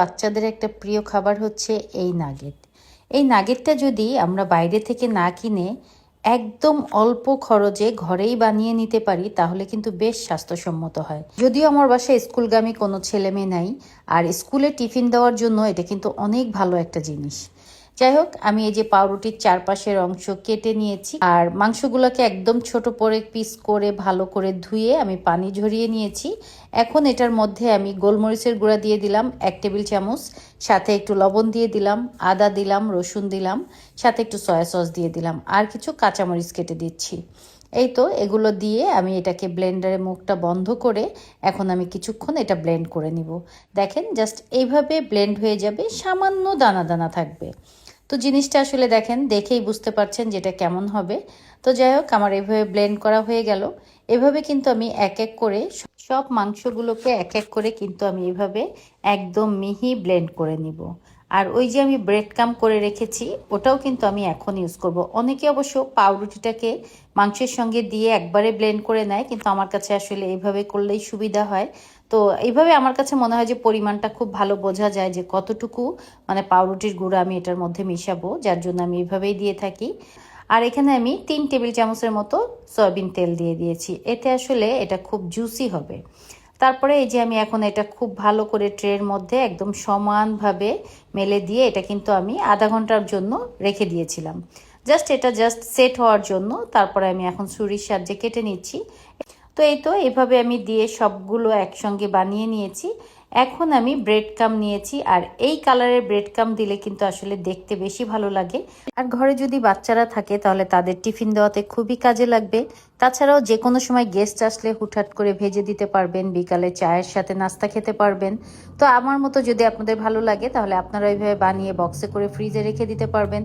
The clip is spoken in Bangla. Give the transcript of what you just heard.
বাচ্চাদের একটা প্রিয় খাবার হচ্ছে এই নাগেট। এই নাগেটটা যদি আমরা বাইরে থেকে না কিনে একদম অল্প খরচে ঘরেই বানিয়ে নিতে পারি তাহলে কিন্তু বেশ স্বাস্থ্যসম্মত হয়। যদিও আমার বাসায় স্কুলগামী কোনো ছেলে মেয়ে নাই, আর স্কুলে টিফিন দেওয়ার জন্য এটা কিন্তু অনেক ভালো একটা জিনিস। যাই হোক, আমি এই যে পাউরুটির চারপাশের অংশ কেটে নিয়েছি আর মাংসগুলোকে একদম ছোট করে পিস করে ভালো করে ধুয়ে আমি পানি ঝরিয়ে নিয়েছি। এখন এটার মধ্যে আমি গোলমরিচের গুঁড়া দিয়ে দিলাম 1 টেবিল চামচ, সাথে একটু লবণ দিয়ে দিলাম, আদা দিলাম, রসুন দিলাম, সাথে একটু সয়া সস দিয়ে দিলাম, আর কিছু কাঁচামরিচ কেটে দিচ্ছি। এই তো এগুলো দিয়ে আমি এটাকে ব্লেন্ডারে মুখটা বন্ধ করে এখন আমি কিছুক্ষণ এটা ব্লেন্ড করে নিব। দেখেন, জাস্ট এইভাবে ব্লেন্ড হয়ে যাবে, সামান্য দানা দানা থাকবে। তো জিনিসটা আসলে দেখেন, দেখেই বুঝতে পারছেন যেটা কেমন হবে। তো যাই হোক, আমার এভাবে ব্লেন্ড করা হয়ে গেল। এভাবে কিন্তু আমি এক এক করে সব মাংসগুলোকে এক এক করে কিন্তু আমি এভাবে একদম মিহি ব্লেন্ড করে নিব। আর ওই যে আমি ব্রেড কাম করে রেখেছি ওটাও কিন্তু আমি এখন ইউজ করব। অনেকে অবশ্য পাউরুটিটাকে মাংসের সঙ্গে দিয়ে একবারে ব্লেন্ড করে নেয়, কিন্তু আমার কাছে আসলে এইভাবে করলেই সুবিধা হয়। তো এইভাবে আমার কাছে মনে হয় যে পরিমাণটা খুব ভালো বোঝা যায় যে কতটুকু মানে পাউরুটির গুঁড়া আমি এটার মধ্যে মিশাবো, যার জন্য আমি এইভাবেই দিয়ে থাকি। আর এখানে আমি 3 টেবিল চামচের মতো সয়াবিন তেল দিয়ে দিয়েছি, এতে আসলে এটা খুব জুসি হবে। তারপরে এই যে আমি এখন এটা খুব ভালো করে ট্রের মধ্যে একদম সমানভাবে মেলে দিয়ে এটা কিন্তু আমি আধা ঘন্টার জন্য রেখে দিয়েছিলাম, জাস্ট সেট হওয়ার জন্য। তারপরে আমি এখন ছুরির সাহায্যে কেটে নিচ্ছি। তো এই তো এভাবে আমি দিয়ে সবগুলো একসঙ্গে বানিয়ে নিয়েছি। এখন আমি ব্রেড কাম নিয়েছি, আর এই কালারের ব্রেড কাম দিলে কিন্তু আসলে দেখতে বেশি ভালো লাগে। আর ঘরে যদি বাচ্চারা থাকে তাহলে তাদের টিফিন দেওয়াতে খুবই কাজে লাগবে। তাছাড়াও যে কোনো সময় গেস্ট আসলে হুটহাট করে ভেজে দিতে পারবেন, বিকালে চায়ের সাথে নাস্তা খেতে পারবেন। তো আমার মতো যদি আপনাদের ভালো লাগে তাহলে আপনারা এইভাবে বানিয়ে বক্সে করে ফ্রিজে রেখে দিতে পারবেন।